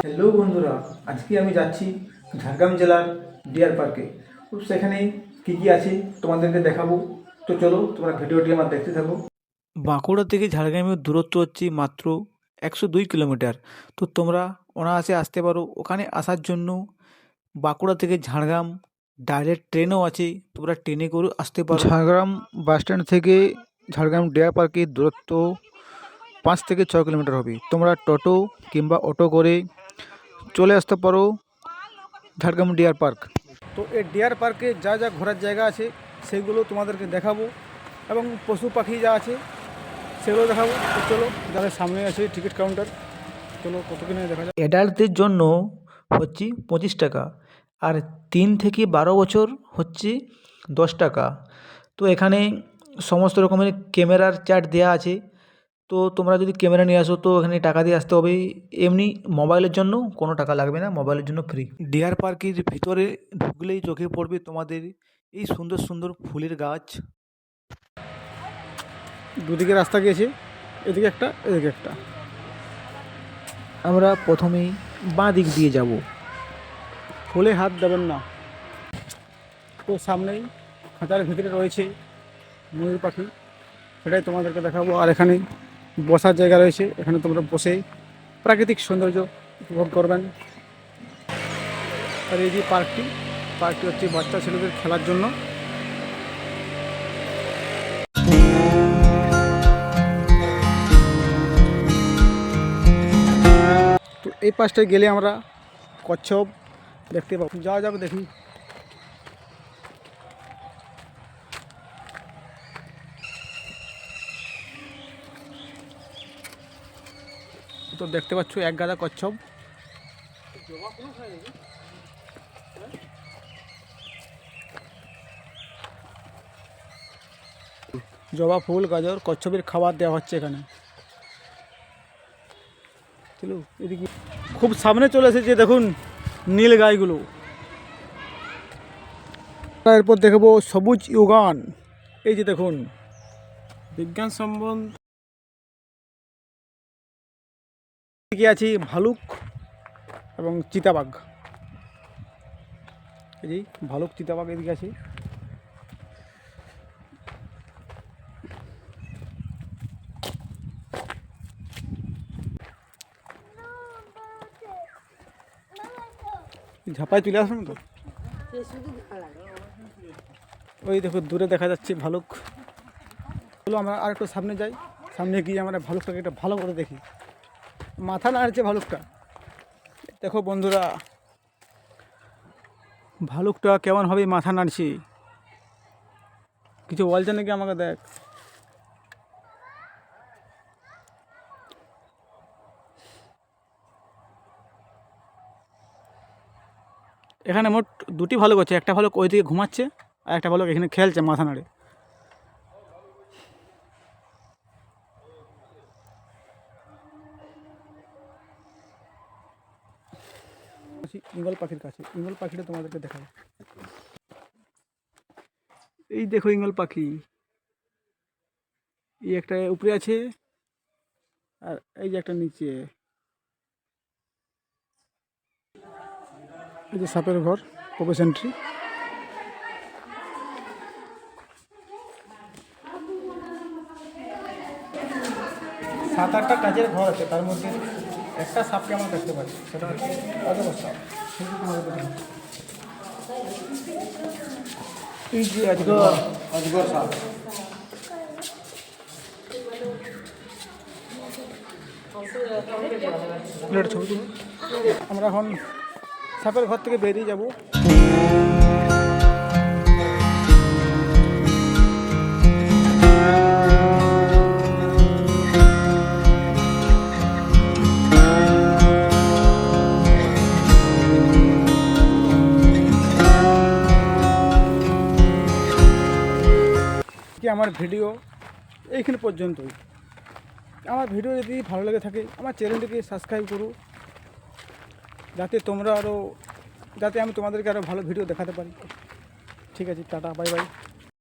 Hello বন্ধুরা, আজকে আমি যাচ্ছি ঝাড়গ্রাম জেলার ডিয়ার পার্কে। তো সেখানে কী কী আছে তোমাদেরকে দেখাবো। তো চলো তোমরা ভিডিওটি আমার দেখতে থাকো। বাঁকুড়া থেকে ঝাড়গ্রামের দূরত্ব হচ্ছে মাত্র 102 কিলোমিটার। তো তোমরা অনায়াসে আসতে পারো। ওখানে আসার জন্য বাঁকুড়া থেকে ঝাড়গ্রাম ডাইরেক্ট ট্রেনও আছে, তোমরা ট্রেনে করে আসতে পারো। ঝাড়গ্রাম বাস স্ট্যান্ড থেকে ঝাড়গ্রাম ডিয়ার পার্কের দূরত্ব 5 থেকে 6 কিলোমিটার হবে। তোমরা টোটো কিংবা অটো করে চলে আসতে পারো ঝাড়গ্রাম ডিয়ার পার্ক। তো এই ডিয়ার পার্কে যা যা ঘোরার জায়গা আছে সেগুলো তোমাদেরকে দেখাবো, এবং পশু পাখি যা আছে সেগুলো দেখাবো। তো চলো, যাদের সামনে আছে টিকিট কাউন্টার, চলো কত কিনে দেখা যায়। অ্যাডাল্টদের জন্য হচ্ছে 25 টাকা, আর 3 থেকে 12 বছর হচ্ছে 10 টাকা। তো এখানে সমস্ত রকমের ক্যামেরার চার্ট দেওয়া আছে। তো তোমরা যদি ক্যামেরা নিয়ে আসো তো এখানে টাকা দিয়ে আসতে হবে। এমনি মোবাইলের জন্য কোনো টাকা লাগবে না, মোবাইলের জন্য ফ্রি। ডিয়ার পার্কের ভিতরে ঢুকলেই চোখে পড়বে তোমাদের এই সুন্দর সুন্দর ফুলের গাছ। দুদিকে রাস্তা গিয়েছে, এদিকে একটা এদিকে একটা। আমরা প্রথমেই বাঁ দিক দিয়ে যাব, ফুলে হাত দেবেন না। তো সামনেই খাঁচার ভিতরে রয়েছে ময়ূর পাখি, সেটাই তোমাদেরকে দেখাবো। আর এখানে বসার জায়গা রয়েছে, এখানে তোমরা বসে প্রাকৃতিক সৌন্দর্য উপভোগ করবেন। আর এই যে পার্কটি হচ্ছে বাচ্চা ছেলেদের খেলার জন্য। তো এই পাশটায় গেলে আমরা কচ্ছপ দেখতে পাবো। যাওয়া যাবে, দেখি। তো দেখতে পাচ্ছ এক গাদা কচ্ছপ। জবা ফুল, গাজর, কচ্ছপের খাবার দেওয়া হচ্ছে এখানে। চলো এদিকে, খুব সামনে চলে এসেছে, দেখুন নীল গাইগুলো। এরপর দেখবো সবুজ ইউগান। এই যে দেখুন বিজ্ঞান সম্বন্ধে আছে ভালুক এবং চিতাবাঘ। এই যে ভালুক চিতাবাঘ এদিকে আছে। ঝাঁপায় তুলে আসুন তো। ওই দেখো দূরে দেখা যাচ্ছে ভালুক। চলো আমরা আর একটু সামনে যাই, সামনে গিয়ে আমরা ভালুকটাকে একটা ভালো করে দেখি। মাথা নাড়ছে ভালুকটা। দেখো বন্ধুরা, ভালুকটা কেমনভাবে মাথা নাড়ছে। কিছু বলছে নাকি আমাকে, দেখ। এখানে মোট দুটি ভালুক আছে, একটা ভালুক ওই দিকে ঘুমাচ্ছে আর একটা ভালুক এখানে খেলছে মাথা নাড়ে। ঈগল পাখির কাছে, ঈগল পাখিটা তোমাদেরকে দেখাবো। এই দেখো ঈগল পাখি, এই একটা উপরে আছে আর এই যে একটা নিচে। এই যে সাপের ঘর, প্রবেশ এন্ট্রি। 7-8টা কাজের ঘর আছে, তার মধ্যে একটা সাপকে আমরা দেখতে পাচ্ছি, সেটা হচ্ছে অজগর সাপ। এই যে অজগর সাপ। ছবি আমরা এখন সাপের ঘর থেকে বেরিয়ে যাব। আমার ভিডিও এইখানে পর্যন্তই। আমার ভিডিও যদি ভালো লেগে থাকে আমার চ্যানেলটিকে সাবস্ক্রাইব করো, যাতে আমি তোমাদেরকে আরও ভালো ভিডিও দেখাতে পারি। ঠিক আছে, টাটা, বাই বাই।